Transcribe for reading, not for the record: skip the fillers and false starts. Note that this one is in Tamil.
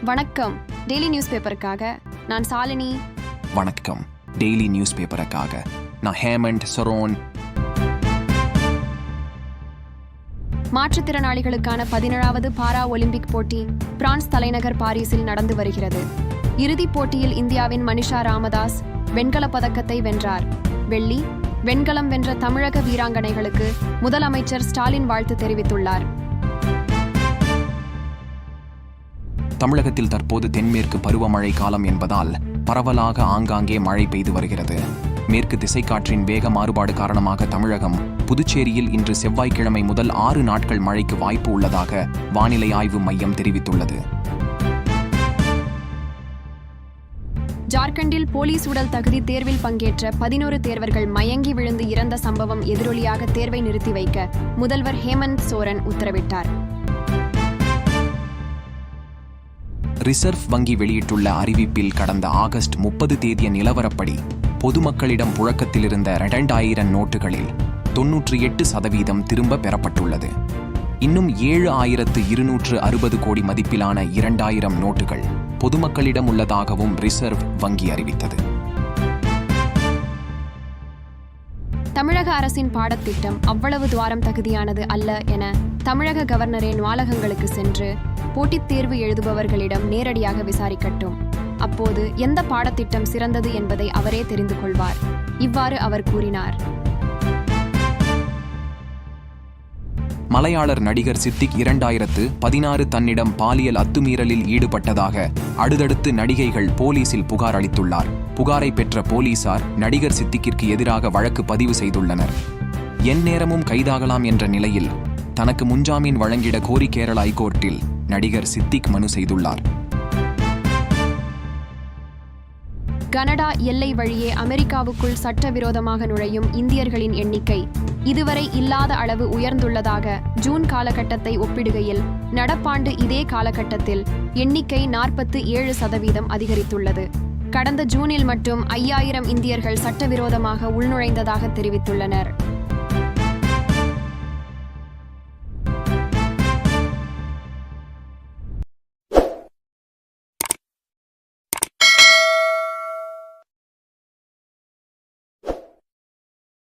வணக்கம். டெய்லி நியூஸ் பேப்பருக்காக நான் சாலினி. வணக்கம். டெய்லி நியூஸ் பேப்பருக்காக நான் ஹேமண்ட் சரோன். மாற்றுத்திறனாளிகளுக்கான 17வது பாரா ஒலிம்பிக் போட்டி பிரான்ஸ் தலைநகர் பாரிஸில் நடந்து வருகிறது. இறுதிப் போட்டியில் இந்தியாவின் மனிஷா ராமதாஸ் வெண்கலப் பதக்கத்தை வென்றார். வெள்ளி, வெண்கலம் வென்ற தமிழக வீராங்கனைகளுக்கு முதலமைச்சர் ஸ்டாலின் வாழ்த்து தெரிவித்துள்ளார். தமிழகத்தில் தற்போது தென்மேற்கு பருவமழை காலம் என்பதால் பரவலாக ஆங்காங்கே மழை பெய்து வருகிறது. மேற்கு திசைக்காற்றின் வேக மாறுபாடு காரணமாக தமிழகம், புதுச்சேரியில் இன்று செவ்வாய்க்கிழமை முதல் 6 நாட்கள் மழைக்கு வாய்ப்பு உள்ளதாக வானிலை ஆய்வு மையம் தெரிவித்துள்ளது. ஜார்க்கண்டில் போலீஸ் உடல் தகுதி தேர்வில் பங்கேற்ற 11 தேர்வர்கள் மயங்கி விழுந்து இறந்த சம்பவம் எதிரொலியாக தேர்வை நிறுத்தி வைக்க முதல்வர் ஹேமந்த் சோரன் உத்தரவிட்டார். ரிசர்வ் வங்கி வெளியிட்டுள்ள அறிவிப்பில் கடந்த ஆகஸ்ட் 30 தேதிய நிலவரப்படி பொதுமக்களிடம் புழக்கத்தில் இருந்த 2000 நோட்டுகளில் 98% திரும்ப பெறப்பட்டுள்ளது. இன்னும் 7260 கோடி மதிப்பிலான 2000 நோட்டுகள் பொதுமக்களிடம் உள்ளதாகவும் ரிசர்வ் வங்கி அறிவித்தது. தமிழக அரசின் பாடத்திட்டம் அவ்வளவு துவாரம் தகுதியானது அல்ல என தமிழக கவர்னரே நூலகங்களுக்கு சென்று போட்டித் தேர்வு எழுதுபவர்களிடம் நேரடியாக விசாரிக்கட்டும். அப்போது எந்த பாடத்திட்டம் சிறந்தது என்பதை அவரே தெரிந்து கொள்வார். இவ்வாறு அவர் கூறினார். மலையாளர் நடிகர் சித்திக் 2016 தன்னிடம் பாலியல் அத்துமீறலில் ஈடுபட்டதாக அடுத்தடுத்து நடிகைகள் போலீசில் புகார் அளித்துள்ளார். புகாரை பெற்ற போலீசார் நடிகர் சித்திக்கிற்கு எதிராக வழக்கு பதிவு செய்துள்ளனர். எந்நேரமும் கைதாகலாம் என்ற நிலையில் தனக்கு முன்ஜாமீன் வழங்கிட கோரி கேரள ஐகோர்ட்டில் நடிகர் சித்திக் மனு செய்துள்ளார். கனடா எல்லை வழியே அமெரிக்காவுக்குள் சட்டவிரோதமாக நுழையும் இந்தியர்களின் எண்ணிக்கை இதுவரை இல்லாத அளவு உயர்ந்துள்ளதாக ஜூன் காலகட்டத்தை ஒப்பிடுகையில் நடப்பாண்டு இதே காலகட்டத்தில் எண்ணிக்கை 47% அதிகரித்துள்ளது. கடந்த ஜூனில் மட்டும் 5000 இந்தியர்கள் சட்டவிரோதமாக உள்நுழைந்ததாக தெரிவித்துள்ளனர்.